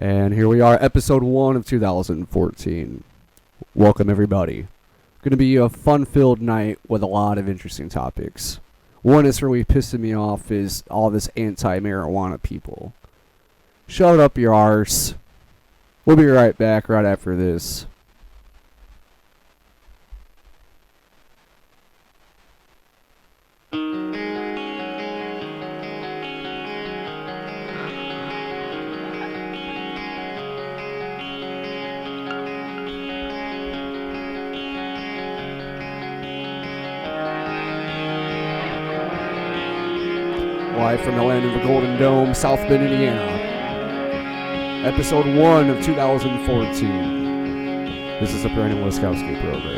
And here we are, episode 1 of 2014. Welcome, everybody. Going to be a fun-filled night with a lot of interesting topics. One that's really pissing me off is all this anti-marijuana people. Shut up your arse. We'll be right back right after this. Live from the land of the Golden Dome, South Bend, Indiana. Episode 1 of 2014. This is the Brandon Laskowski program.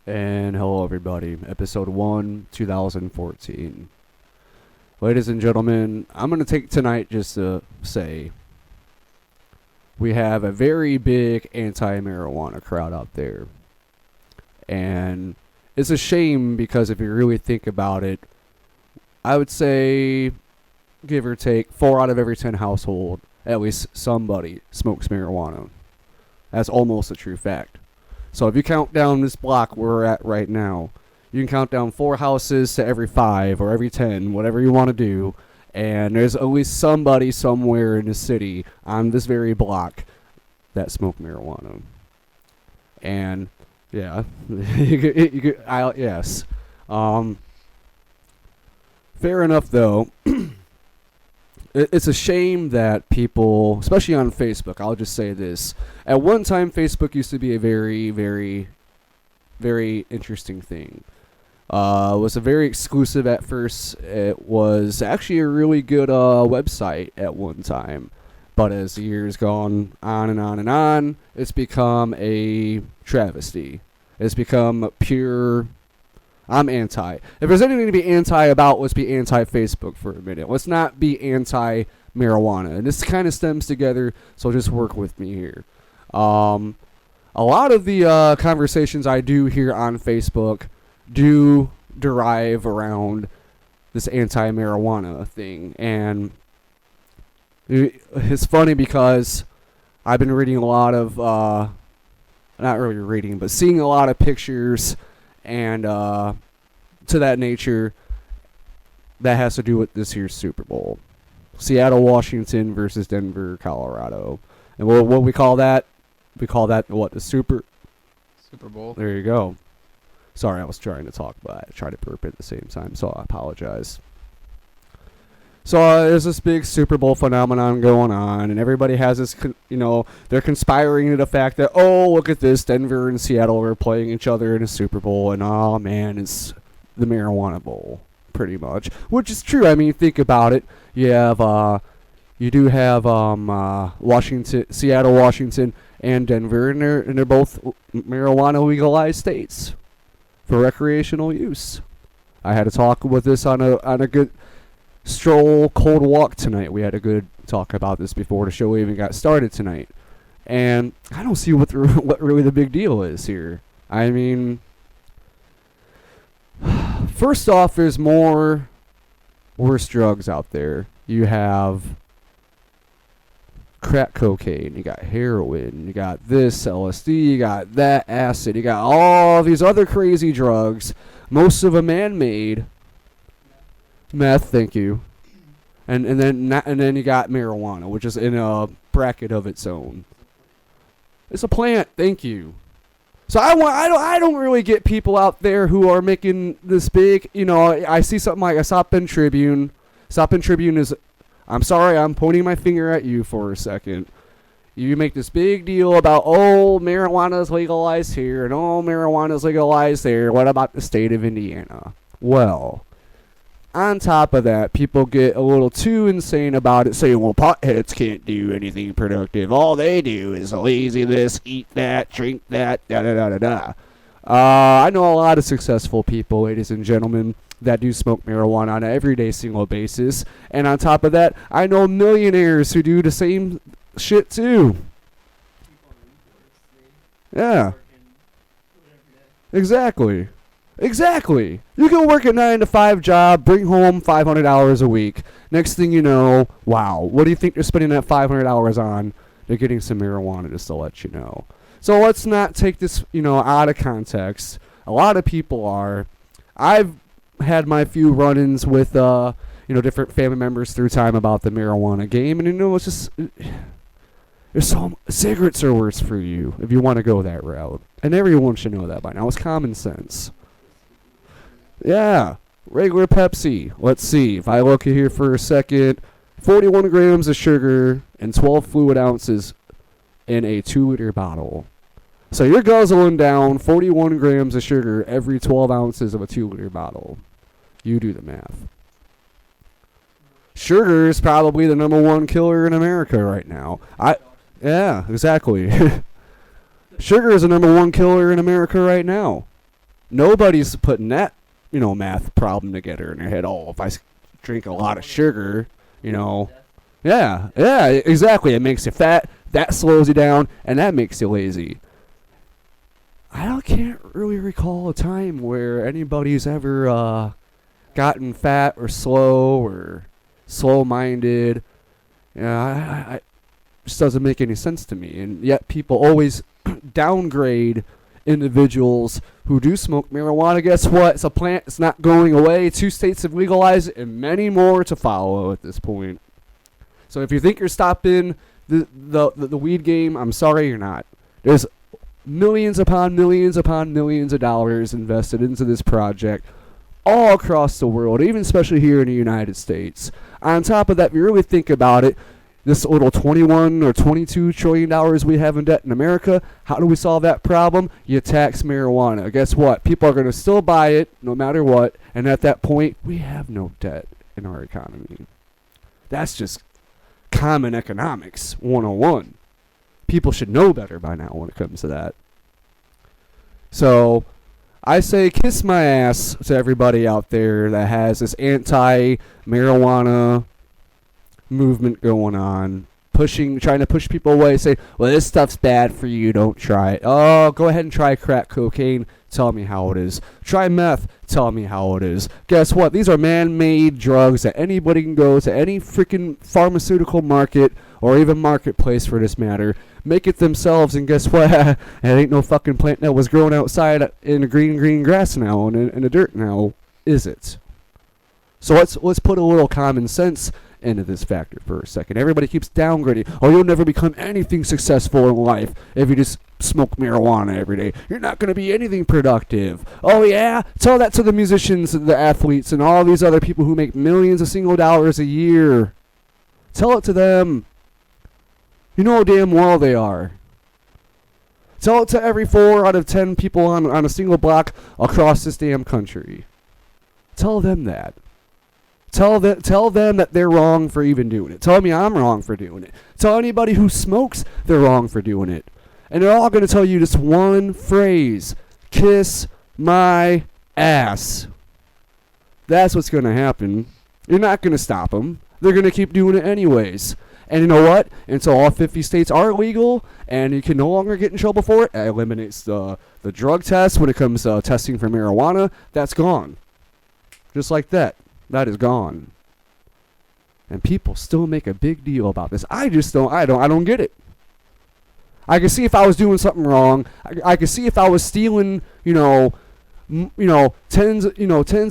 And hello everybody, episode 1, 2014. Ladies and gentlemen, I'm going to take tonight just to say we have a very big anti-marijuana crowd out there. And it's a shame because if you really think about it, I would say, give or take, 4 out of every 10 households, at least somebody smokes marijuana. That's almost a true fact. So if you count down this block we're at right now, you can count down 4 houses to every 5 or every 10, whatever you want to do, and there's at least somebody somewhere in the city on this very block that smoke marijuana. And yeah, yes. Fair enough though. It's a shame that people, especially on Facebook, I'll just say this. At one time, Facebook used to be a very, very, very interesting thing. It was a very exclusive at first. It was actually a really good website at one time. But as the years gone on and on and on, it's become a travesty. It's become pure... I'm anti. If there's anything to be anti about, let's be anti-Facebook for a minute. Let's not be anti-marijuana. And this kind of stems together, so just work with me here. A lot of the conversations I do here on Facebook do derive around this anti-marijuana thing. And it's funny because I've been reading a lot of, not really reading, but seeing a lot of pictures and to that nature that has to do with this year's Super Bowl. Seattle, Washington versus Denver, Colorado. And what we call that? We call that what? The Super Bowl. There you go. Sorry, I was trying to talk, but I tried to burp at the same time, so I apologize. So there's this big Super Bowl phenomenon going on, and everybody has this, they're conspiring to the fact that, oh, look at this, Denver and Seattle are playing each other in a Super Bowl, and oh man, it's the marijuana bowl, pretty much. Which is true. I mean, think about it. You do have Washington, Seattle, Washington, and Denver, and they're both marijuana legalized states for recreational use. I had a talk with this on a good stroll, cold walk tonight. We had a good talk about this before the show even got started tonight. And I don't see what what really the big deal is here. I mean, first off, there's more worse drugs out there. You have crack cocaine, you got heroin, you got this LSD, you got that acid, you got all these other crazy drugs, most of them man-made. Meth, thank you. And then you got marijuana, which is in a bracket of its own. It's a plant, thank you. So I don't really get people out there who are making this big, I see something like a South Bend Tribune. South Bend Tribune is, I'm sorry, I'm pointing my finger at you for a second. You make this big deal about, marijuana is legalized here, and marijuana is legalized there. What about the state of Indiana? Well, on top of that, people get a little too insane about it, saying, well, potheads can't do anything productive. All they do is lazy this, eat that, drink that, da-da-da-da-da. I know a lot of successful people, ladies and gentlemen, that do smoke marijuana on an everyday single basis. And on top of that, I know millionaires who do the same shit too. Yeah. Exactly. You can work a 9-to-5 job, bring home $500 a week. Next thing you know, wow, what do you think they're spending that $500 on? They're getting some marijuana, just to let you know. So let's not take this, out of context. A lot of people are. I've had my few run-ins with, different family members through time about the marijuana game, and it's just, cigarettes are worse for you if you want to go that route, and everyone should know that by now. It's common sense. Yeah, regular Pepsi. Let's see if I look here for a second. 41 grams of sugar and 12 fluid ounces in a 2-liter bottle. So you're guzzling down 41 grams of sugar every 12 ounces of a 2-liter bottle. You do the math. Sugar is probably the number one killer in America right now. Yeah, exactly. Sugar is the number one killer in America right now. Nobody's putting that, math problem together in their head. Oh, if I drink a lot of sugar, Yeah, exactly. It makes you fat, that slows you down, and that makes you lazy. I can't really recall a time where anybody's ever gotten fat or slow-minded. It just doesn't make any sense to me. And yet people always downgrade individuals who do smoke marijuana. Guess what? It's a plant. It's not going away. 2 states have legalized it, and many more to follow at this point. So if you think you're stopping the weed game, I'm sorry, you're not. There's millions upon millions upon millions of dollars invested into this project all across the world, even especially here in the United States. On top of that, if you really think about it, this little $21 or $22 trillion we have in debt in America, how do we solve that problem? You tax marijuana. Guess what? People are going to still buy it no matter what, and at that point, we have no debt in our economy. That's just common economics 101. People should know better by now when it comes to that. So I say kiss my ass to everybody out there that has this anti-marijuana movement going on, trying to push people away, say, well, this stuff's bad for you, don't try it. Oh, go ahead and try crack cocaine, tell me how it is. Try meth, tell me how it is. Guess what? These are man-made drugs that anybody can go to any freaking pharmaceutical market or even marketplace for this matter, make it themselves, and guess what? It ain't no fucking plant that was growing outside in the green grass now and in the dirt now, is it? So let's put a little common sense into this factor for a second. Everybody keeps downgrading. Oh, you'll never become anything successful in life if you just smoke marijuana every day. You're not going to be anything productive. Oh, yeah? Tell that to the musicians and the athletes and all these other people who make millions of single dollars a year. Tell it to them. You know damn well they are. Tell it to every 4 out of 10 people on a single block across this damn country. Tell them that. Tell them that they're wrong for even doing it. Tell me I'm wrong for doing it. Tell anybody who smokes they're wrong for doing it. And they're all going to tell you just one phrase. Kiss my ass. That's what's going to happen. You're not going to stop them. They're going to keep doing it anyways. And you know what? Until all 50 states are legal and you can no longer get in trouble for it, it eliminates the drug test when it comes to testing for marijuana. That's gone. Just like that. That is gone. And people still make a big deal about this. I don't get it. I can see if I was doing something wrong. I can see if I was stealing, tens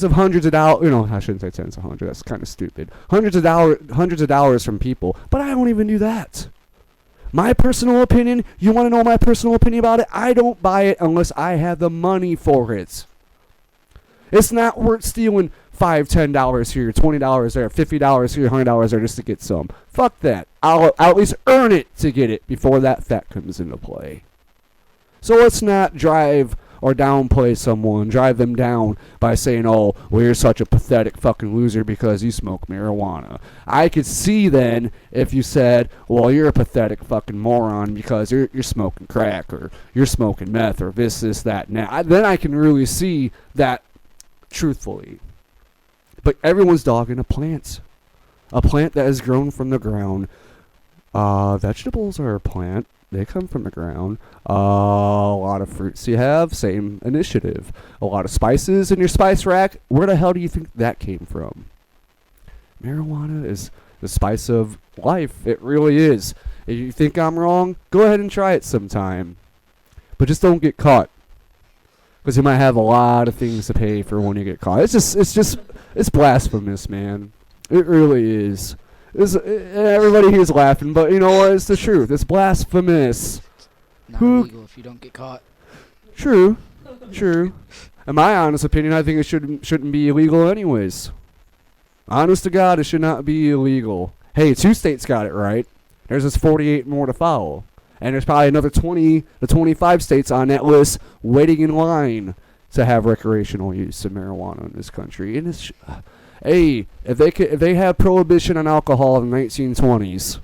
of hundreds of dollars. I shouldn't say tens of hundreds. That's kind of stupid. Hundreds of dollars from people. But I don't even do that. My personal opinion. You want to know my personal opinion about it? I don't buy it unless I have the money for it. It's not worth stealing $5, $10 here, $20 there, $50 here, $100 there just to get some. Fuck that. I'll at least earn it to get it before that fact comes into play. So let's not drive or downplay someone, drive them down by saying, oh, well, you're such a pathetic fucking loser because you smoke marijuana. I could see then if you said, well, you're a pathetic fucking moron because you're smoking crack or you're smoking meth or this, that, and that. Then I can really see that truthfully. But everyone's dogging a plant that is grown from the ground. Vegetables are a plant. They come from the ground. A lot of fruits you have, same initiative. A lot of spices in your spice rack. Where the hell do you think that came from? Marijuana is the spice of life. It really is. If you think I'm wrong, go ahead and try it sometime. But just don't get caught. Because you might have a lot of things to pay for when you get caught. It's blasphemous, man. It really is. Everybody here's laughing, but you know what? It's the truth. It's blasphemous. Not illegal if you don't get caught. True. In my honest opinion, I think it shouldn't be illegal anyways. Honest to God, it should not be illegal. Hey, 2 states got it right. There's just 48 more to follow. And there's probably another 20 to 25 states on that list waiting in line to have recreational use of marijuana in this country. And it's, hey, if they had prohibition on alcohol in the 1920s,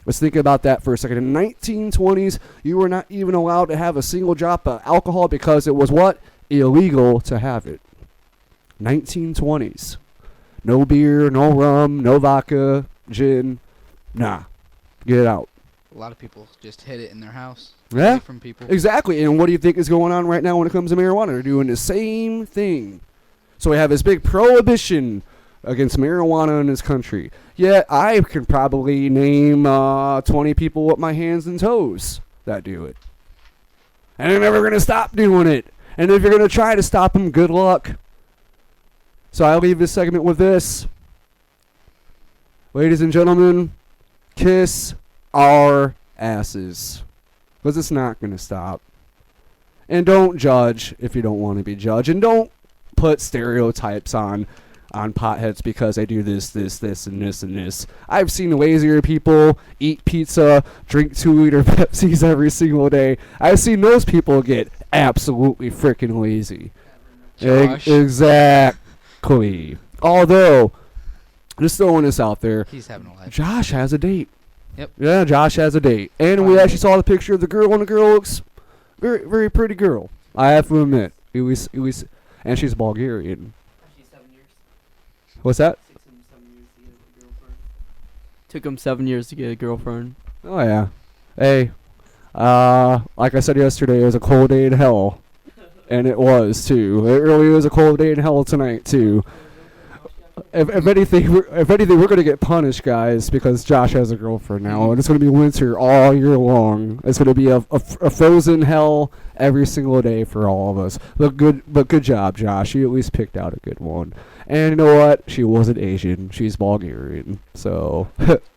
let's think about that for a second. In the 1920s, you were not even allowed to have a single drop of alcohol because it was what? Illegal to have it. 1920s. No beer, no rum, no vodka, gin. Nah. Get it out. A lot of people just hid it in their house. Yeah, from people. Exactly. And what do you think is going on right now when it comes to marijuana? They're doing the same thing. So we have this big prohibition against marijuana in this country. Yet I can probably name 20 people with my hands and toes that do it. And they're never going to stop doing it. And if you're going to try to stop them, good luck. So I'll leave this segment with this. Ladies and gentlemen, kiss our asses. Because it's not going to stop. And don't judge if you don't want to be judged. And don't put stereotypes on potheads because they do this, and this. I've seen lazier people eat pizza, drink 2-liter Pepsis every single day. I've seen those people get absolutely freaking lazy. Exactly. Although, just throwing this out there, he's having a life. Josh has a date. Yep. Yeah, Josh has a date. And we actually saw the picture of the girl, and the girl looks very, very pretty girl. I have to admit. It was, and she's Bulgarian. Actually, 7 years. What's that? 7 years to get a girlfriend. Oh, yeah. Hey, like I said yesterday, it was a cold day in hell. And it was, too. It really was a cold day in hell tonight, too. If anything, we're going to get punished, guys, because Josh has a girlfriend now, and it's going to be winter all year long. It's going to be a frozen hell every single day for all of us. But good job, Josh. You at least picked out a good one. And you know what? She wasn't Asian. She's Bulgarian. So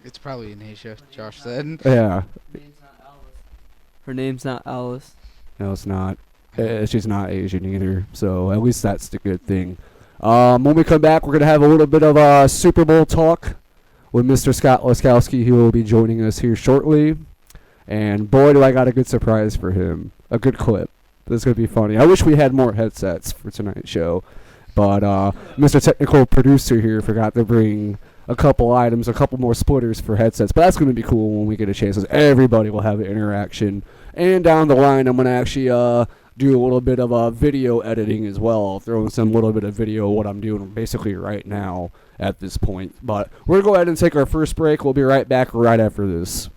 it's probably in Asia, Josh said. Yeah. Her name's not Alice. No, it's not. She's not Asian either. So at least that's the good thing. When we come back, we're going to have a little bit of Super Bowl talk with Mr. Scott Laskowski. He will be joining us here shortly. And boy, do I got a good surprise for him. A good clip. This is going to be funny. I wish we had more headsets for tonight's show. But Mr. Technical Producer here forgot to bring a couple items, a couple more splitters for headsets. But that's going to be cool when we get a chance. Everybody will have an interaction. And down the line, I'm going to actually do a little bit of video editing as well, throwing some little bit of video of what I'm doing basically right now at this point. But we're going to go ahead and take our first break. We'll be right back right after this.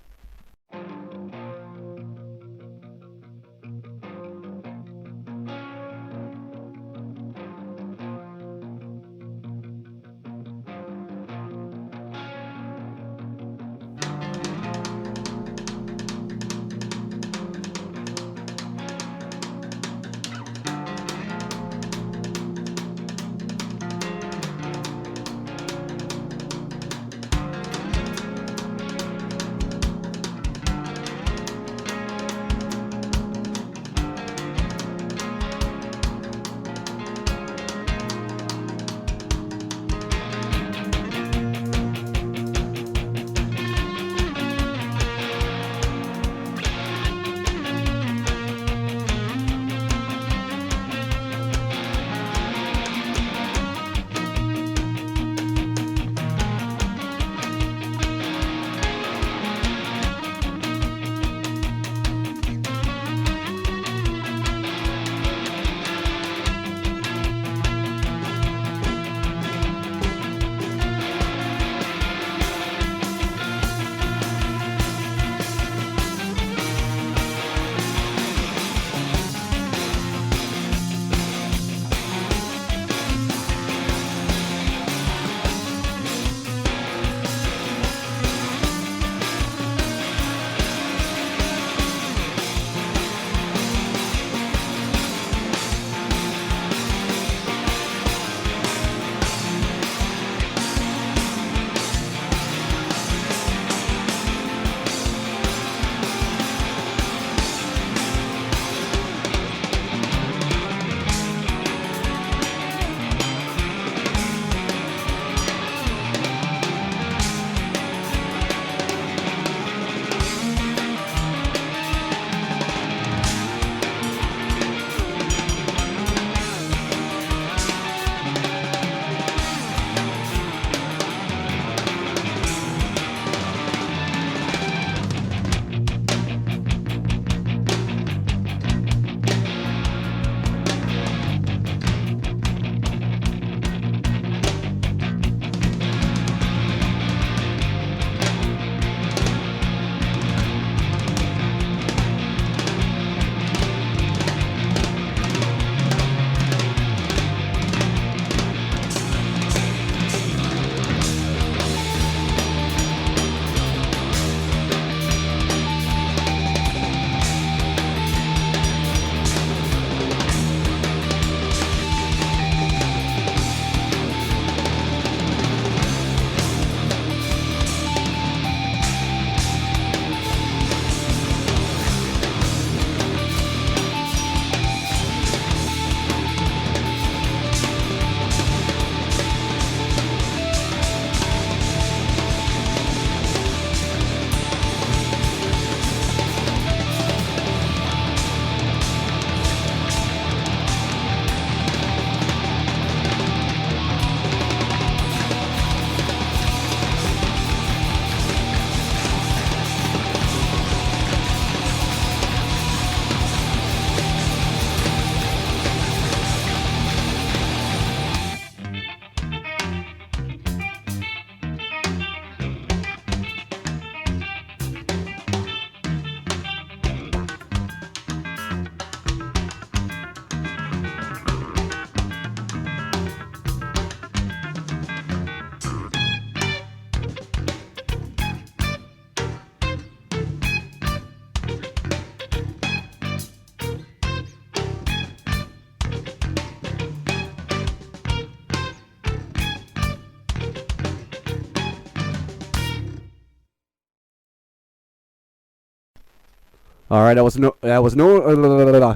All right,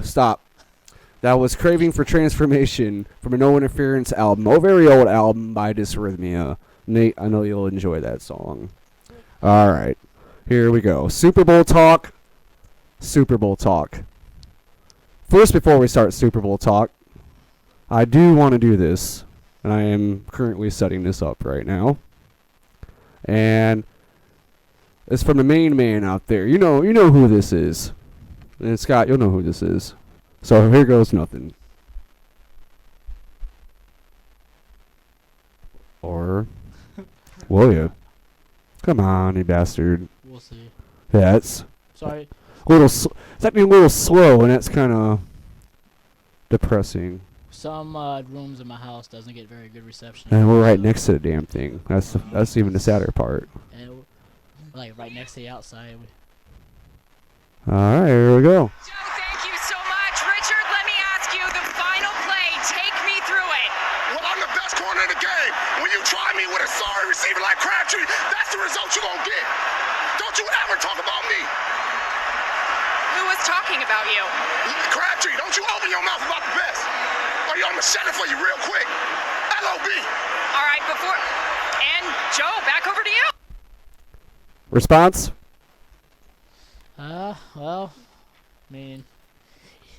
stop. That was Craving for Transformation from a No Interference album, a very old album by Dysrhythmia. Nate, I know you'll enjoy that song. All right, here we go. Super Bowl talk. Super Bowl talk. First, before we start Super Bowl talk, I do want to do this, and I am currently setting this up right now. And it's from the main man out there. You know who this is. And Scott, you'll know who this is. So here goes nothing. Or will you? Come on, you bastard. We'll see. Yeah, it's Sorry. it's actually a little slow, and that's kind of depressing. Some rooms in my house doesn't get very good reception. And we're right next to the damn thing. That's even the sadder part. And like right next to the outside. All right, here we go. Joe, thank you so much. Richard, let me ask you the final play. Take me through it. Well, I'm the best corner in the game. When you try me with a sorry receiver like Crabtree, that's the result you're going to get. Don't you ever talk about me. Who was talking about you? Crabtree, don't you open your mouth about the best. Or I'm going to shut it for you real quick. LOB. All right, before. And Joe, back over to you. Response? Well, I mean,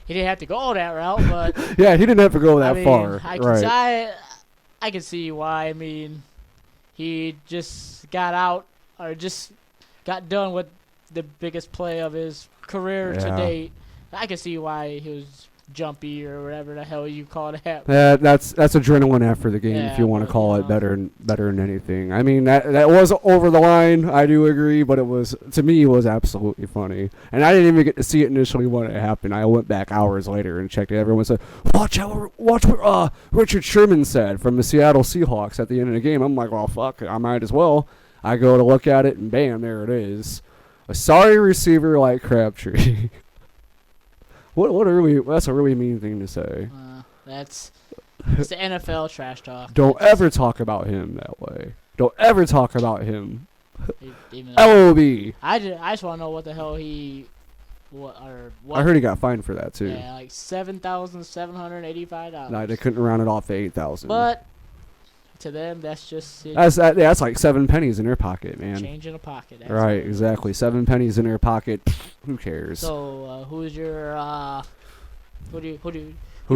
he didn't have to go that route, but Yeah, he didn't have to go that I mean, far. I can see why. I mean, he just got out or just got done with the biggest play of his career to Yeah. date. I can see why he was jumpy or whatever the hell you call that. That's adrenaline after the game, if Yeah, you want to but, call you it know. better than anything. I mean, that was over the line. I do agree, but to me it was absolutely funny, and I didn't even get to see it initially when it happened. I went back hours later and checked it. Everyone said, watch what Richard Sherman said from the Seattle Seahawks at the end of the game." I'm like, well, fuck, I might as well. I go to look at it, and bam, there it is. A sorry receiver like Crabtree. That's a really mean thing to say. It's the NFL trash talk. Don't ever talk about him that way. Don't ever talk about him. Even though LOB. I just want to know what the hell what. I heard he got fined for that too. Yeah, like $7,785. No, they couldn't round it off to 8,000. But to them, that's just That's like 7 pennies in their pocket, man. change in a pocket. That's Right, all. exactly. 7 pennies in their pocket. Who cares? So, who's your who do you who do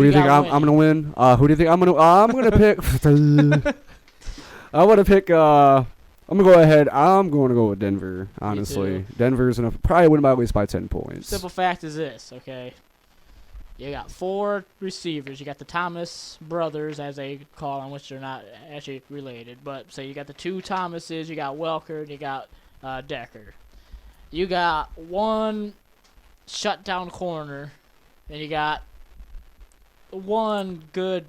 you think got I'm gonna win? Who do you think I'm gonna pick? I'm gonna pick. I'm gonna go ahead. I'm going to go with Denver. Honestly, Denver's gonna probably win by at least by 10 points. Simple fact is this, okay? You got 4 receivers. You got the Thomas brothers, as they call them, which they're not actually related. But so you got the 2 Thomases. You got Welker. And you got Decker. You got 1 shutdown corner, and you got 1 good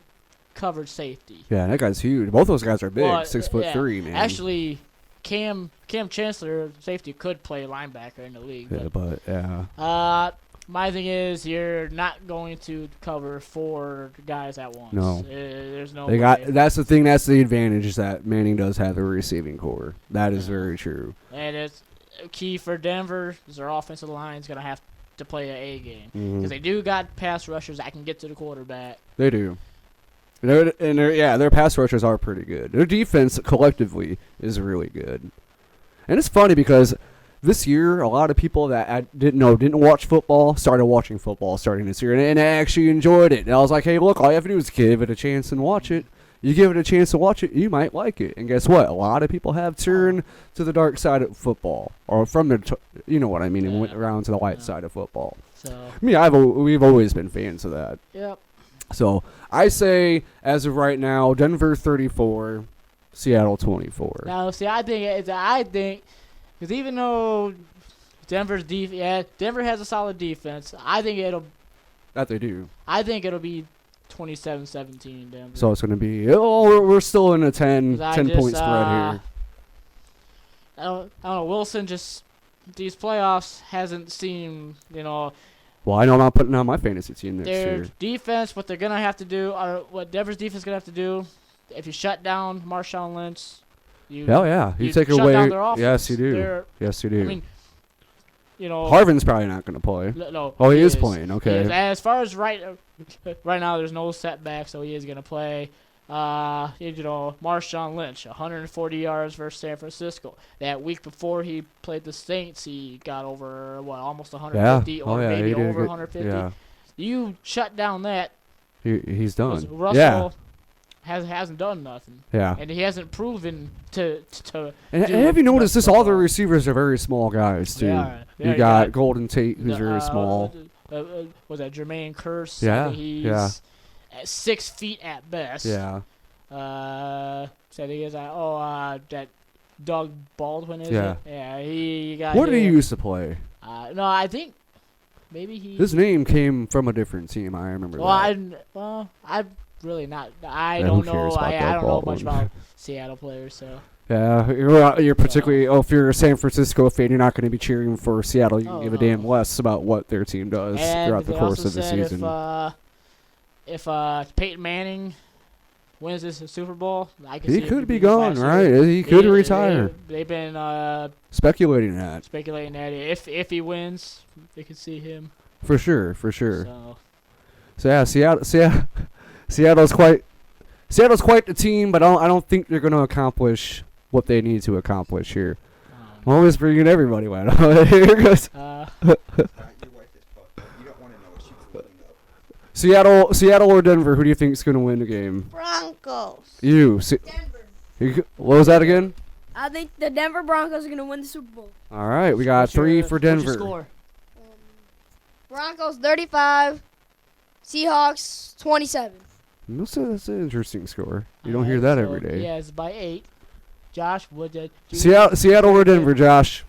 covered safety. Yeah, that guy's huge. Both those guys are big. Well, 6'3", man. Actually, Cam Chancellor, safety, could play linebacker in the league. Yeah, but yeah. My thing is, you're not going to cover 4 guys at once. No. There's no They way. that's the thing. That's the advantage, is that Manning does have a receiving core. That is very true. And it's key for Denver is their offensive line is going to have to play an A game. Because they do got pass rushers that can get to the quarterback. They do. Their pass rushers are pretty good. Their defense collectively is really good. And it's funny because this year, a lot of people that I didn't watch football started watching football starting this year, and I actually enjoyed it. And I was like, hey, look, all you have to do is give it a chance and watch it. You give it a chance to watch it, you might like it. And guess what? A lot of people have turned to the dark side of football, or from the, you know what I mean, and went around to the light side of football. So, I mean, we've always been fans of that. yep. So I say, as of right now, Denver 34, Seattle 24. Now, see, I think, because even though Denver has a solid defense, I think it'll be 27-17 Denver. So it's going to be, we're still in a 10 point spread here. I don't know, Wilson just, these playoffs hasn't seemed, Well, I know I'm not putting on my fantasy team next their year. defense, what they're going to have to do, or what Denver's defense is going to have to do, if you shut down Marshawn Lynch, you take shut away. down their offense. Yes, you do. They're- Yes, you do. I mean, Harvin's probably not going to play. No. Oh, he is playing. Okay. He is. As far as right now, there's no setback, so he is going to play. Marshawn Lynch, 140 yards versus San Francisco. That week before he played the Saints, he got over almost 150, or maybe he did over good. 150. Yeah, You shut down that. he's done. Russell hasn't done nothing. Yeah. And he hasn't proven to And do have you noticed much this? All the football. receivers are very small guys too. Yeah, you got Golden Tate, who's very small. was that Jermaine Curse? Yeah, I think he's yeah. at 6 feet at best. Yeah. So he is that Doug Baldwin is Yeah. it? Yeah, he got. What did he him. used to play? No, I think maybe he. His name came from a different team. I remember that. I'm really not. I Yeah, don't who cares know. about I Doug don't know much Baldwin? about Seattle players. So Yeah, you're particularly. Oh, if you're a San Francisco fan, you're not going to be cheering for Seattle. You can give a damn less about what their team does and throughout the they course also of the said season. if Peyton Manning wins this Super Bowl, I can He see him could be being his gone, last right? year. He could retire. They've been Speculating that speculating that if he wins, they could see him. for sure, for sure. So So yeah, Seattle's quite the team, but I don't think they're going to accomplish what they need to accomplish here. I'm always bringing everybody right here goes. Seattle or Denver? Who do you think is going to win the game? Broncos. Denver. What was that again? I think the Denver Broncos are going to win the Super Bowl. All right, we got 3 for What's your Denver. score? Broncos 35, Seahawks 27. That's an interesting score. You don't hear that every day. Yeah, it's by 8. Josh, what did you Seattle or Denver, Josh?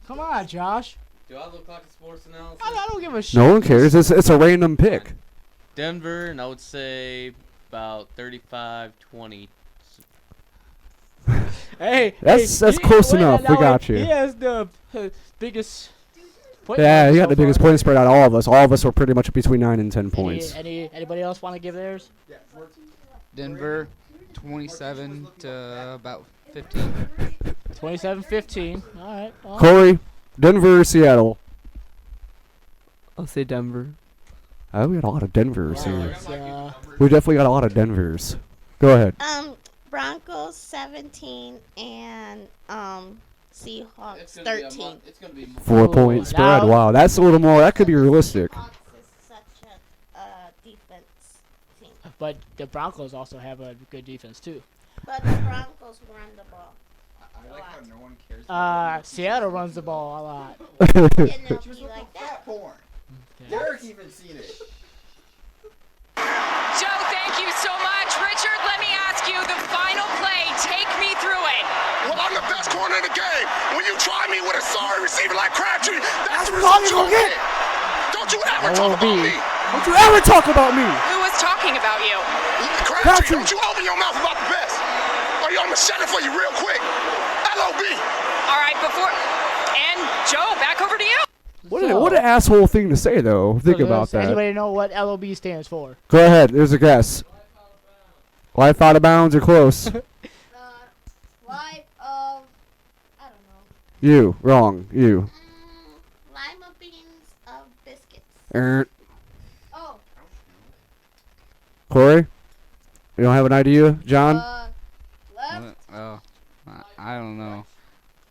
Come on, Josh. Do I look like a sports analyst? I don't give a shit. No one cares. It's a random pick. Denver, and I would say about 35-20. That's close enough. We got you. He has the biggest. Point Yeah, spread he got so the biggest far. point spread out of all of us. All of us were pretty much between 9 and 10 points. Anybody else want to give theirs? Denver, 27 to about 15. 27-15. All right. Well, Corey, Denver or Seattle? I'll say Denver. Oh, we got a lot of Denvers here. it's, We definitely got a lot of Denvers. Go ahead. Broncos 17 and Seahawks 13. 4 point Ooh, spread. now- Wow, that's a little more. That could be realistic. Seahawks is such a defense team. but the Broncos also have a good defense too. But the Broncos run the ball. I like how no one cares. Seattle runs the ball a lot. Didn't know if you like that. Porn. Okay. Derek even seen it. Joe, thank you so much. Richard, let me ask you the final play. Take me through it. Well, I'm the best corner in the game. When you try me with a sorry receiver like Crabtree, that's the result you're going to get. Don't you ever talk about me. Don't you ever talk about me. Who was talking about you? Crabtree, don't you open your mouth about the best. Or I'm going to shut it for you real quick. LOB. All right, and Joe, back over to you. What an asshole thing to say, though. Think about Does that. anybody know what LOB stands for? Go ahead. There's a guess. Life out of bounds or close. Life of, I don't know. You. Wrong. You. Lima beans of biscuits. Oh. Corey? You don't have an idea? John? Left. I don't know.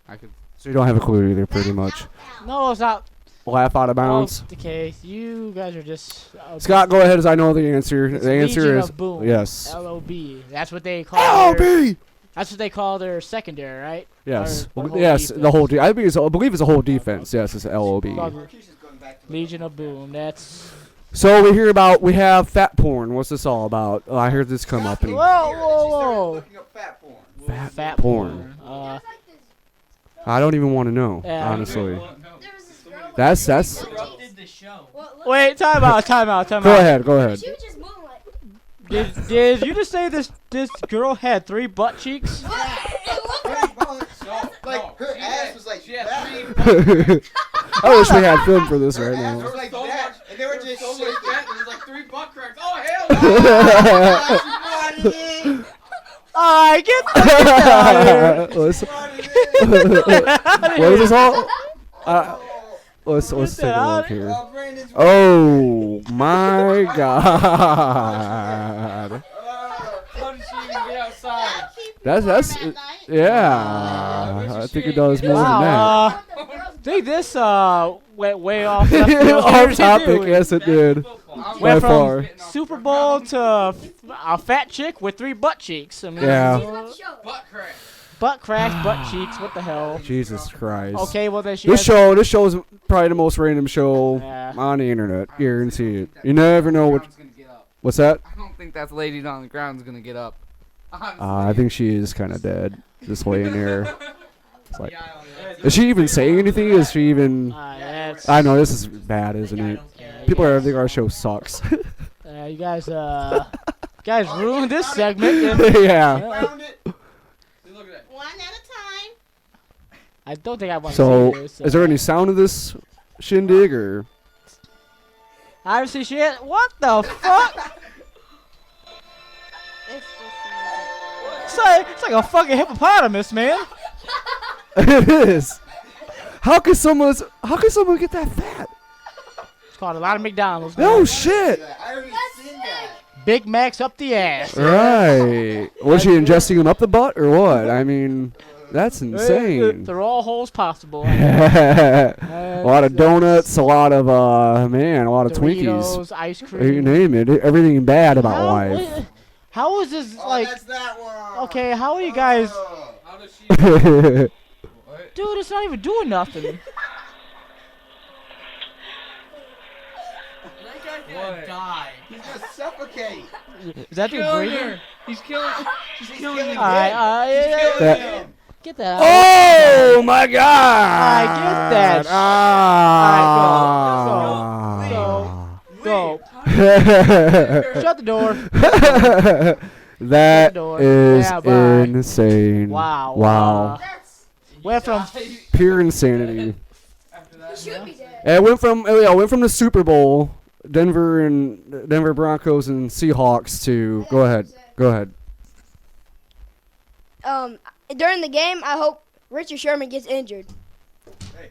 I could. So you don't have a clue either, pretty much. No, it's not. Laugh out of bounds. Okay, you guys are just. Scott, go ahead as I know the answer. It's The answer Legion is of Boom. yes. LOB. That's what they call. LOB! That's what they call their secondary, right? Yes. Or whole Yes, the defense. whole I believe it's a whole defense. Yes, it's LOB. Legion of Boom. That's. So we have fat porn. What's this all about? Oh, I heard this come up. Whoa, whoa, whoa! Looking up fat porn. Fat porn. I don't even want to know, Yeah. honestly. There was this girl with That's Interrupted the show. Wait, time out. Go ahead. She was just moving like. Did you just say this girl had 3 butt cheeks? Like her ass was like She had that. 3 I wish we had film for this Her right ass now. was like So that, much- and they were just so much shaking. fat, there's like 3 butt cracks. Oh hell no! Alright, get the What is this all? Let's take a look here. Oh my God. How did she even get outside? That's yeah. I think it does more than that. Wow, I think this went way off left field Off here, didn't topic, we? yes it did. Football. By Went from far. Super Bowl to a fat chick with 3 butt cheeks. I mean, Yeah. Butt crack. butt cracks, butt cheeks. What the hell? Jesus Christ. Okay, well then she. This show is probably the most random show Yeah. on the internet. Guarantee it. You never know what. Ground's gonna get up. What's that? I don't think that lady on the ground's gonna get up. I think she is kind of dead. Just laying there. It's like, is she even saying anything? Is she even? That's, I know this is bad, isn't it? People are think our show sucks. you guys ruined this segment. Yeah. Found it. One at a time. I don't think I want to So, see this. is there any sound of this shindig or? I don't see shit. What the fuck? It's It's like a fucking hippopotamus, man. It is. How could someone get that fat? It's called a lot of McDonald's. No man. shit. I already seen that. Big Macs up the ass. Right. Was she ingesting them up the butt or what? I mean, that's insane. They're all holes possible. A lot of donuts, a lot of a lot of Twinkies. Doritos, ice You cream. name it. Everything bad about How- life. How is this Oh, like? that's that one. Okay, how are you guys? Oh. How does she? Right. Dude, it's not even doing nothing. What? He's gonna suffocate. Is that dude Killing breathing? her. He's killing. She's killing him. Alright, yeah, That- get that out. Oh my God! I get that. Go. Shut the door. That door. is Yeah, bye. insane. Wow. Wow. Went from Pure insanity. After that, Should be dead. It went from the Super Bowl, Denver Broncos and Seahawks to go ahead. During the game, I hope Richard Sherman gets injured. Hey.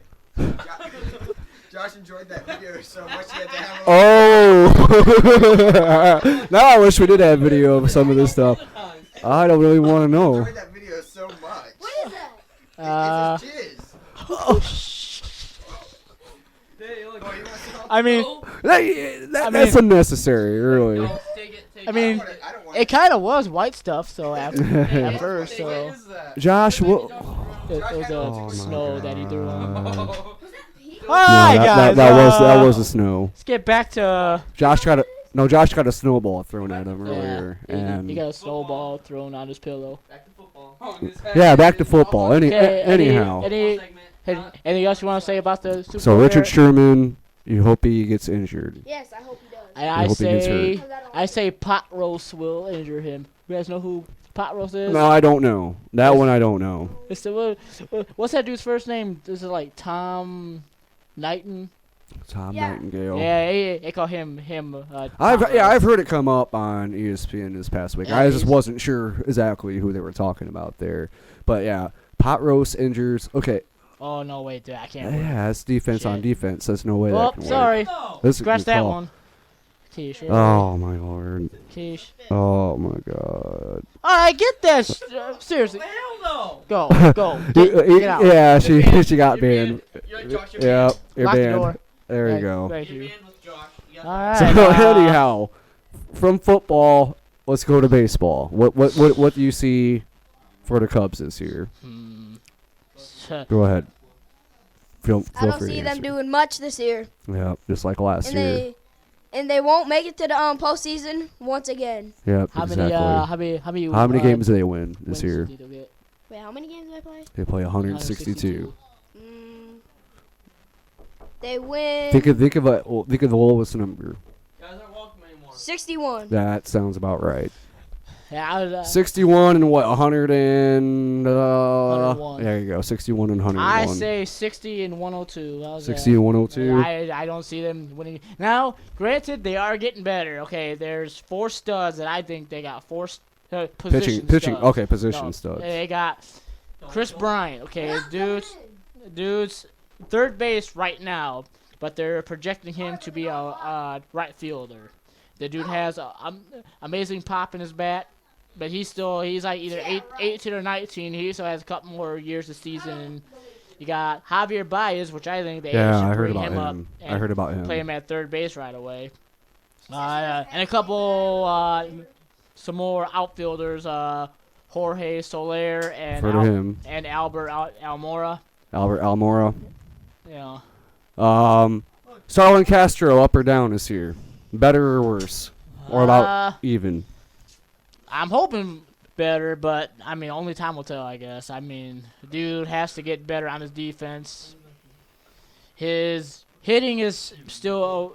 Josh enjoyed that video so much he had to have Oh. Now I wish we did have video of some of this stuff. I don't really want to know. enjoyed that video so much. What is that? It's his jizz. Oh, I mean, That's unnecessary, really. I mean, I don't want it kind of was white stuff. So at first, so Josh, what? it was Oh, my snow that he threw on. God. All right, guys. That was the snow. Let's get back to. Josh got a snowball thrown at him earlier, Yeah, and he got a snowball thrown on his pillow. back to football. yeah, back to football. Okay, Anyhow, anything else you want to say about the Super so Bowl? Richard Eric? Sherman, you hope he gets injured. Yes, I hope he does. And I hope he gets I say pot roast will injure him. You guys know who pot roast is? No, I don't know. That one I don't know. It's the, what's that dude's first name? Is it like Tom Knighton? Tom Yeah. Nightingale. Yeah, they call him. I've pot roast. I've heard it come up on ESPN this past week. Yeah, I just he's- wasn't sure exactly who they were talking about there. But yeah, pot roast injures. Okay. Oh no, wait, I can't. Yeah, that's defense on Shit. defense. There's no way Oh, that can work. sorry. This is a Scratch good that call. one. Keish. Oh my lord. Keish. Oh my god. All right, get that. Seriously. Hell Go. Get out. Yeah, she got banned. Yeah, you're Lock the banned. door. There you go. Thank you. no. All right. So anyhow, from football, let's go to baseball. What do you see for the Cubs this year? Go ahead. Feel I don't free to see them answer. doing much this year, Yeah, just like last and year. they won't make it to the postseason once again. Yep, How exactly. many How many games do they win this wins year? did they get? Wait, how many games do they play? They play 162. They win Think of the lowest number. Guys aren't welcome anymore. 61. That sounds about right. Yeah, I was, 61 and what? 100 and 101. There you go. 61 and 101. I say 60 and 102. How's 60 and 102. I don't see them winning. Now, granted, they are getting better. Okay, there's 4 studs, and I think they got 4 position Pitching. studs. Okay, position No, studs. They got Chris Bryant. Okay, dude's third base right now, but they're projecting him to be a right fielder. The dude has amazing pop in his bat, but he's like either 18 or 19. He still has a couple more years of season. You got Javier Baez, which I think they Yeah, should I heard bring about him up him. I and heard about him. play him at third base right away. And a couple some more outfielders. Jorge Soler and Heard of him. and Albert Almora. Albert Almora. Yeah. Starlin Castro, up or down this year? Better or worse? Or about even? I'm hoping better, but I mean, only time will tell, I guess. I mean, the dude has to get better on his defense. His hitting is still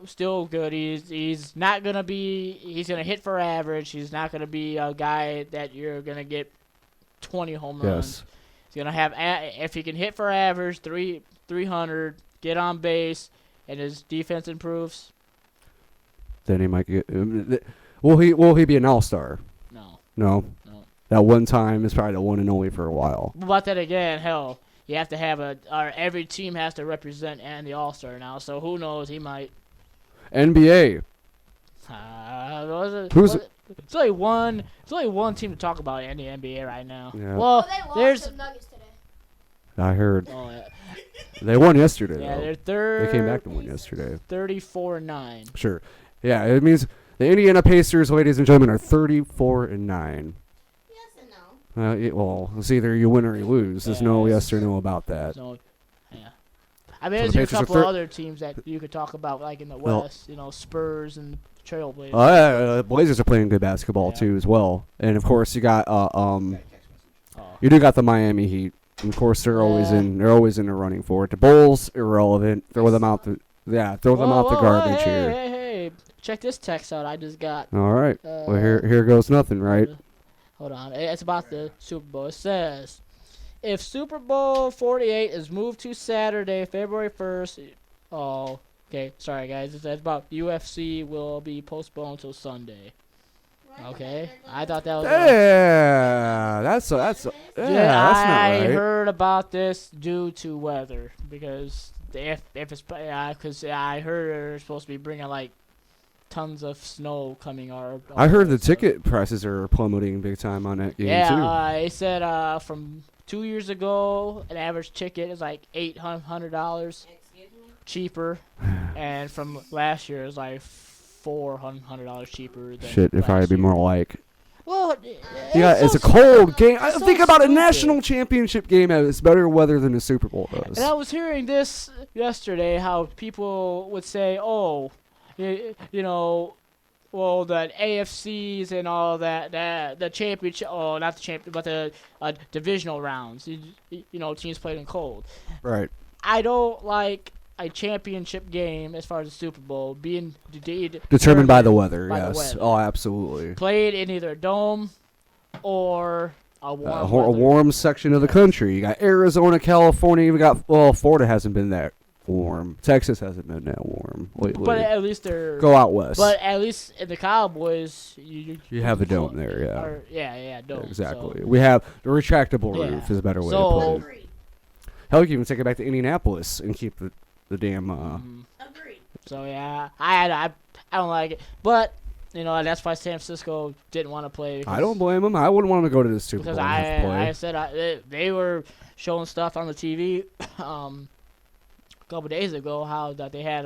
good. He's not gonna be. He's gonna hit for average. He's not gonna be a guy that you're gonna get 20 home runs. Yes. He's gonna have if he can hit for average 300, get on base, and his defense improves. Then he might get. Will he be an all-star? No. No. No. That one time is probably the one and only for a while. But then again, hell, you have to have every team has to represent and the All-Star now. So who knows? He might. NBA. It's only one. It's only one team to talk about in the NBA right now. Yeah. Well, they lost there's. to the Nuggets today. I heard. Oh, yeah. They won yesterday. Yeah, though. they're They came back to win yesterday. 34-9. Sure. Yeah, it means the Indiana Pacers, ladies and gentlemen, are 34-9. Yes and no. Well, it's either you win or you lose. There's no yes or no about that. So, yeah. I mean, So the there's a Pacers are couple other teams that you could talk about, like in the Well- West. Spurs and Trailblazers. The Blazers are playing good basketball Yeah. too, as well. And of course, you got Oh. you do got the Miami Heat. And of course, they're always in the running for it. The Bulls, irrelevant. Throw them out the garbage here. Hey! Check this text out I just got. All right. Well, here goes nothing, right? Hold on. It's about the Super Bowl. It says, if Super Bowl 48 is moved to Saturday, February 1st. Oh, okay. Sorry, guys. It's about UFC will be postponed until Sunday. Okay. I thought that was. That's that's not I right. heard about this due to weather because if it's because I heard they're supposed to be bringing like tons of snow coming I heard the ticket prices are plummeting big time on that game too. Yeah, they said from 2 years ago, an average ticket is like $800 cheaper, and from last year it was like $400 cheaper. Than Shit, it'd probably last be year. more like. Well, Yeah, it's a cold game. I it's so think about a stupid. national championship game. It's better weather than the Super Bowl does. And I was hearing this yesterday, how people would say, "Oh, well, the AFCs and all that, the championship, not the champion, but the divisional rounds. Teams played in cold. Right. I don't like a championship game as far as the Super Bowl being Determined by the weather. by the Yes. weather. Oh, absolutely. Played in either a dome or a warm A weather. warm section of the country. You got Arizona, California. We got Florida hasn't been that warm. Texas hasn't been that warm lately. But at least they're Go out west. But at least in the Cowboys, you have a dome there, yeah. Yeah, dome. Exactly. So. We have the retractable Yeah. roof is a better way So- to put it. Agreed. Hell, you can even take it back to Indianapolis and keep the damn. Agreed. So yeah, I don't like it, but that's why San Francisco didn't want to play. I don't blame them. I wouldn't want to go to the Super Bowl because and have to play. I said they were showing stuff on the TV a couple days ago how that they had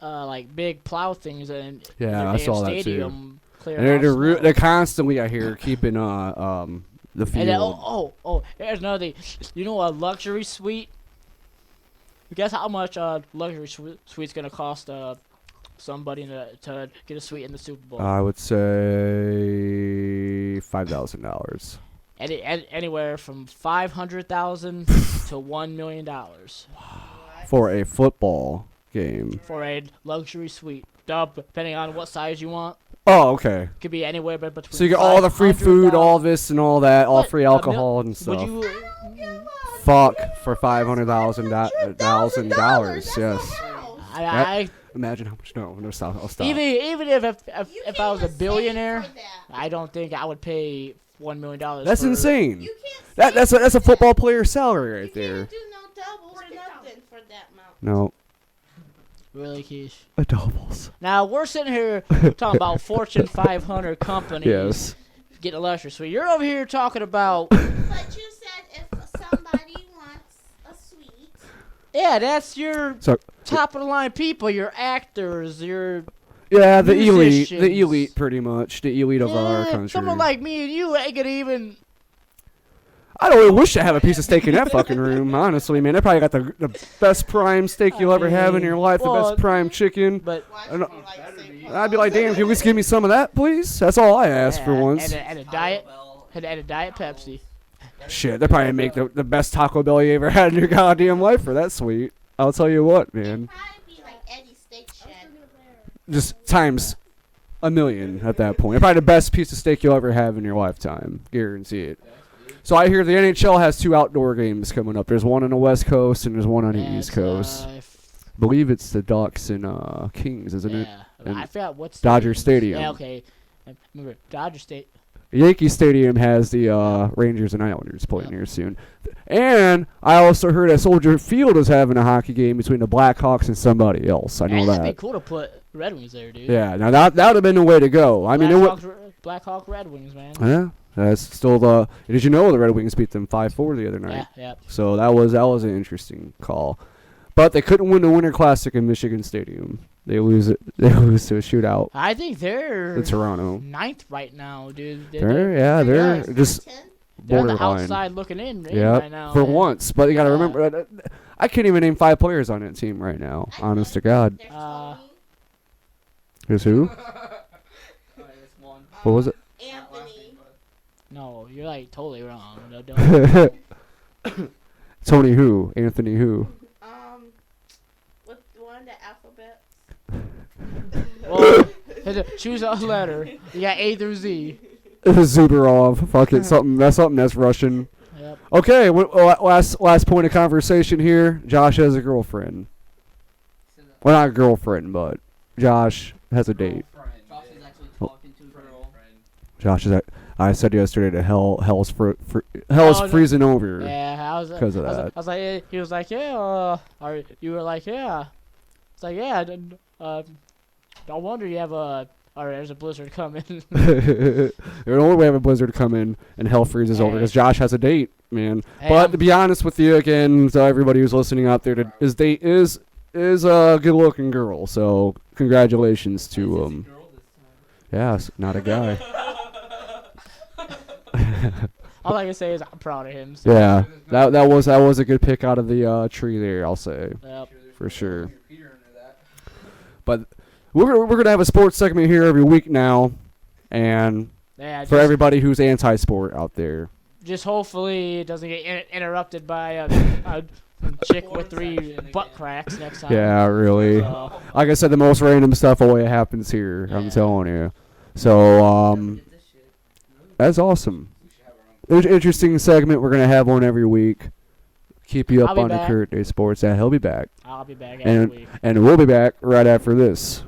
like big plow things and Yeah, I saw that too. And They're constantly out here keeping the field. And then, oh, there's another thing. A luxury suite? Guess how much a luxury suite's gonna cost somebody to get a suite in the Super Bowl? I would say $5,000. Anywhere from $500,000 to $1 million For a football game. for a luxury suite. Depending on what size you want. Oh, okay. Could be anywhere but between. So you get all the free food, 500,000 all this and all that, all What? free A mil- alcohol and Would stuff. you? Fuck for $500,000. Yes. I Imagine how much. No, stop. I'll stop. even if You if I was a can't save billionaire, for that. I don't think I would pay $1 million. That's for, insane. You can't That's save a for football that. player's salary right You there. can't do no doubles or nothing for that amount. No, Really, Keish. a doubles. Now we're sitting here talking about Fortune 500 companies Yes. getting a luxury suite. You're over here talking about But you said if somebody wants a suite, that's your So top of the line people, your actors, your Yeah, the musicians. elite, pretty much, the elite of our country. Someone like me and you ain't gonna even. I don't really wish to have a piece of steak in that fucking room, honestly, man. They probably got the best prime steak you'll ever have in your life, the best prime chicken. But I'd be like, damn, can you at least give me some of that, please? That's all I ask for once. And a diet Pepsi. Shit, they probably make the best Taco Bell you ever had in your goddamn life for that sweet. I'll tell you what, man. Probably be like Eddie's Steak Shed. Just times a million at that point. Probably the best piece of steak you'll ever have in your lifetime. Guarantee it. So I hear the NHL has 2 outdoor games coming up. There's one on the West Coast and there's one on the East Coast. Believe it's the Ducks and Kings, isn't it? Yeah, I forgot what's Dodger Stadium. Yeah, okay. Remember Dodger State. Yankee Stadium has the Rangers and Islanders playing here soon. And I also heard that Soldier Field is having a hockey game between the Blackhawks and somebody else. I know That'd that. be cool to put Red Wings there, dude. Yeah, now that would have been the way to go. I mean, it would. Blackhawk Red Wings, man. Yeah, that's still the. Did you know the Red Wings beat them 5-4 the other night? Yeah. So that was an interesting call, but they couldn't win the Winter Classic in Michigan Stadium. They lose it. They lose to a shootout. I think they're To Toronto. 9th right now, dude. They're just They're on the borderline. outside looking in Yeah, right now. for man. once. But you got to remember, I can't even name 5 players on that team right now. Honest to God. Who's who? What was it? Anthony. No, you're like totally wrong. No, don't. Tony who? Anthony who? With one of the alphabets. Well, choose a letter. You got A through Z. Zuberov. Fuck it. Something that's Russian. Yep. Okay. Last point of conversation here. Josh has a girlfriend. Well, not a girlfriend, but Josh has a date. Josh is actually talking to her girlfriend. Josh is. I said yesterday that hell's Oh, freezing over. Yeah, I was because of that. I was like, he was like, yeah. Or you were like, yeah. It's like, yeah. No wonder you have or there's a blizzard coming. The only way we have a blizzard come in and hell freezes over because Josh has a date, man. Hey, But to be honest with you, again, so everybody who's listening out there, his date is a good-looking girl. So congratulations to him. Yes, not a guy. all I can say is I'm proud of him. So. Yeah, that was a good pick out of the tree there. I'll say Yep. for sure. But we're gonna have a sports segment here every week now, and Yeah, for everybody who's anti-sport out there. Just hopefully it doesn't get interrupted by a chick with 3 butt cracks next time. Yeah, really. Like I said, the most random stuff always happens here. I'm telling you. So that's awesome. Interesting segment. We're gonna have one every week. Keep you I'll up be on the back. current day sports. Yeah, he'll be back. I'll be back every week. And we'll be back right after this.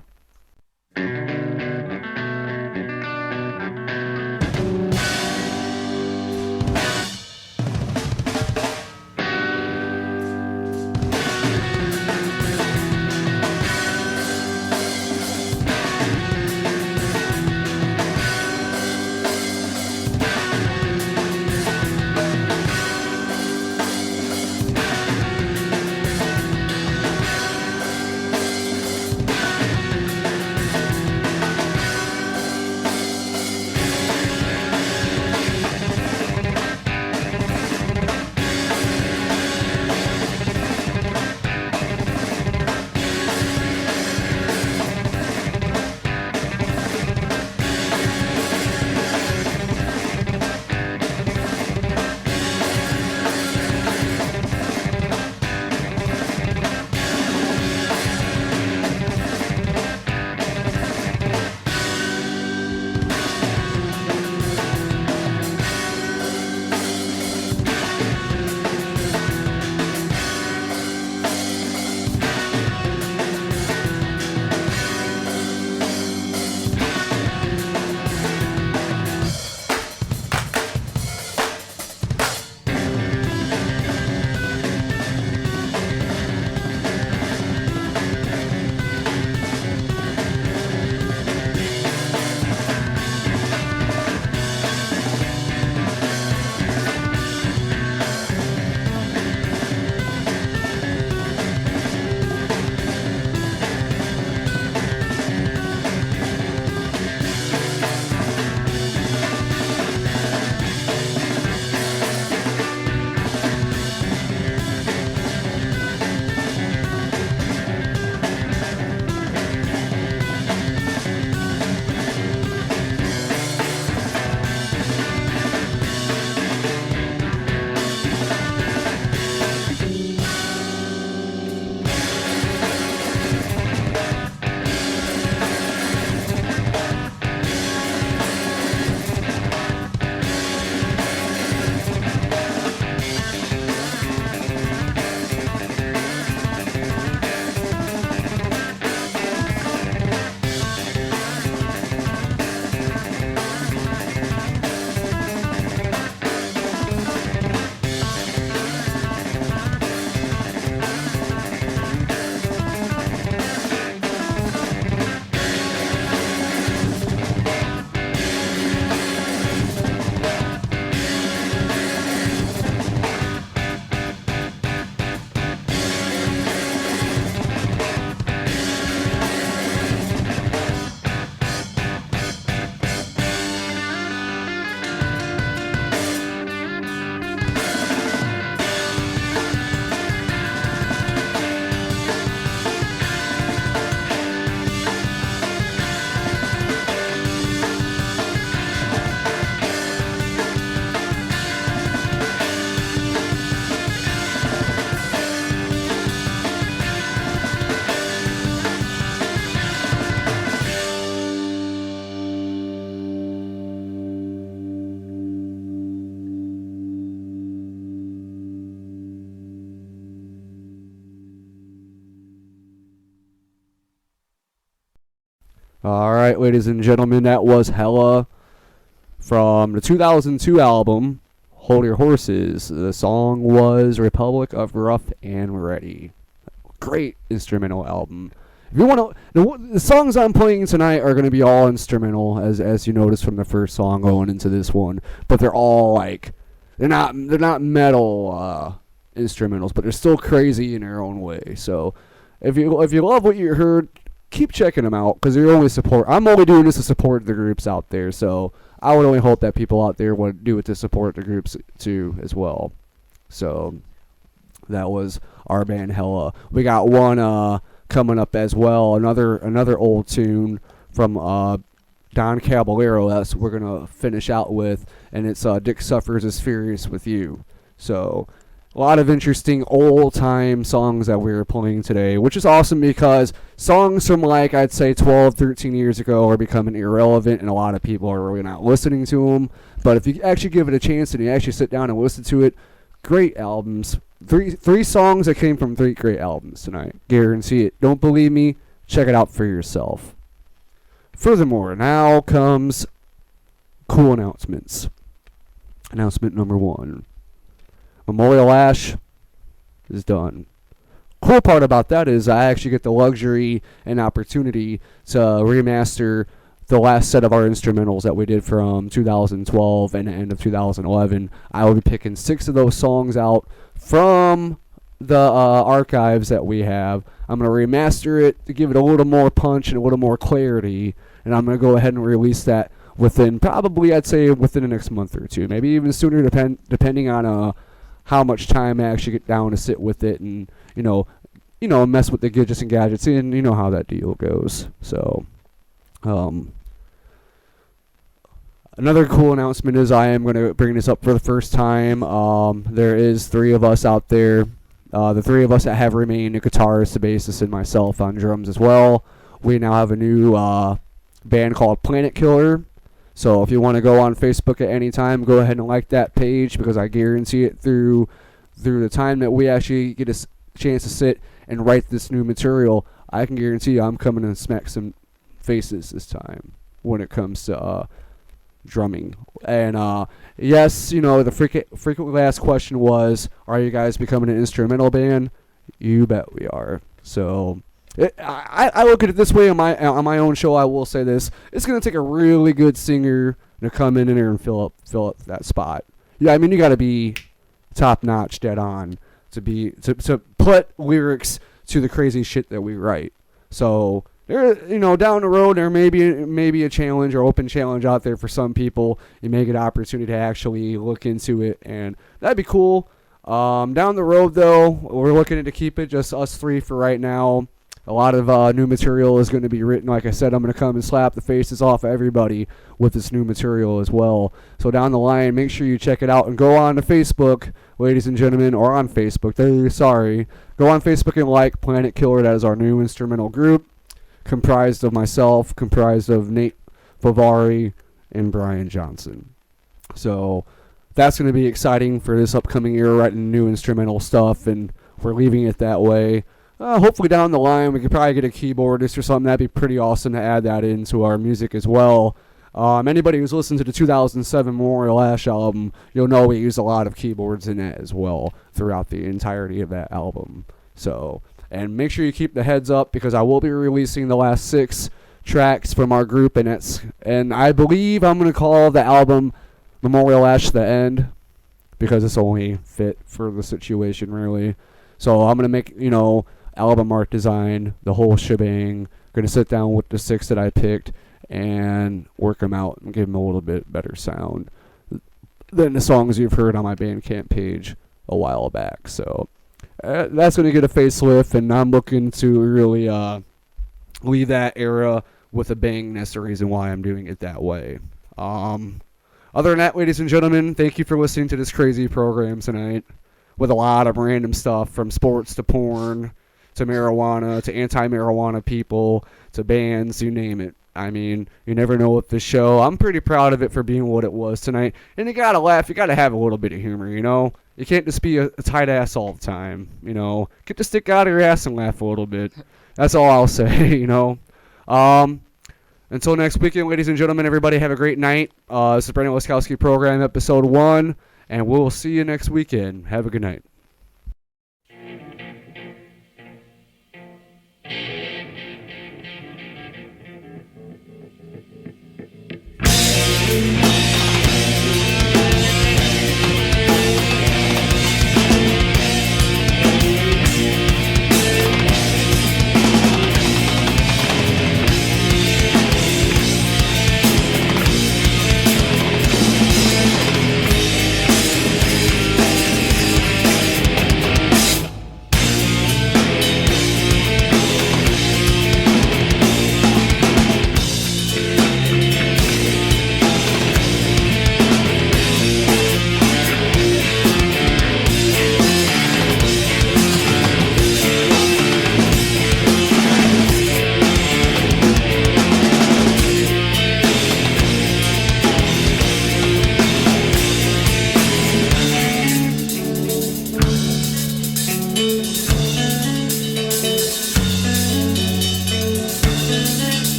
All right, ladies and gentlemen, that was Hella from the 2002 album Hold Your Horses. The song was Republic of Rough and Ready. Great instrumental album. If you want to, the songs I'm playing tonight are going to be all instrumental, as you noticed from the first song going into this one. But they're all like, they're not metal instrumentals, but they're still crazy in their own way. So if you love what you heard, keep checking them out, because I'm only doing this to support the groups out there. So I would only hope that people out there would do it to support the groups too as well. So that was our band Hella. We got one coming up as well, another old tune from Don Caballero. That's what we're gonna finish out with, and it's Dick Suffers is Furious with You. So a lot of interesting old-time songs that we were playing today, which is awesome because songs from, like, I'd say 12, 13 years ago are becoming irrelevant, and a lot of people are really not listening to them. But if you actually give it a chance and you actually sit down and listen to it, great albums. Three songs that came from 3 great albums tonight. Guarantee it. Don't believe me? Check it out for yourself. Furthermore, now comes cool announcements. Announcement number 1. Memorial Ash is done. Cool part about that is I actually get the luxury and opportunity to remaster the last set of our instrumentals that we did from 2012 and the end of 2011. I will be picking 6 of those songs out from the archives that we have. I'm going to remaster it to give it a little more punch and a little more clarity, and I'm going to go ahead and release that within probably, I'd say, within the next month or two, maybe even sooner, depending on how much time I actually get down to sit with it and, mess with the gadgets and gadgets, and you know how that deal goes. So, another cool announcement is I am going to bring this up for the first time. There is 3 of us out there. The 3 of us that have remained, a guitarist, a bassist, and myself on drums as well. We now have a new band called Planet Killer. So if you want to go on Facebook at any time, go ahead and like that page, because I guarantee it through the time that we actually get a chance to sit and write this new material, I can guarantee you I'm coming to smack some faces this time when it comes to drumming. And yes, the frequently asked question was, are you guys becoming an instrumental band? You bet we are. So I look at it this way on my own show. I will say this: it's gonna take a really good singer to come in there and fill up that spot. Yeah, I mean, you got to be top notch, dead on to put lyrics to the crazy shit that we write. So there, down the road, there may be a challenge or open challenge out there for some people. You may get an opportunity to actually look into it, and that'd be cool. Down the road, though, we're looking to keep it just us 3 for right now. A lot of new material is going to be written. Like I said, I'm going to come and slap the faces off of everybody with this new material as well. So down the line, make sure you check it out and go on to Facebook, ladies and gentlemen, or on Facebook. Go on Facebook and like Planet Killer. That is our new instrumental group, comprised of myself, comprised of Nate Favari, and Brian Johnson. So that's going to be exciting for this upcoming year, writing new instrumental stuff, and we're leaving it that way. Hopefully down the line we could probably get a keyboardist or something. That'd be pretty awesome to add that into our music as well. Anybody who's listened to the 2007 Memorial Ash album, you'll know we use a lot of keyboards in it as well throughout the entirety of that album. So, and make sure you keep the heads up, because I will be releasing the last 6 tracks from our group, and I believe I'm going to call the album Memorial Ash The End, because it's only fit for the situation, really. So I'm going to make, album art design, the whole shebang. Going to sit down with the 6 that I picked and work them out and give them a little bit better sound than the songs you've heard on my Bandcamp page a while back. So that's going to get a facelift, and I'm looking to really leave that era with a bang. That's the reason why I'm doing it that way. Other than that, ladies and gentlemen, thank you for listening to this crazy program tonight, with a lot of random stuff from sports to porn to marijuana to anti-marijuana people to bands, you name it. I mean, you never know with this show. I'm pretty proud of it for being what it was tonight. And you gotta laugh. You gotta have a little bit of humor, You can't just be a tight ass all the time, Get the stick out of your ass and laugh a little bit. That's all I'll say, Until next weekend, ladies and gentlemen, everybody have a great night. This is Brandon Laskowski Program, Episode 1, and we'll see you next weekend. Have a good night.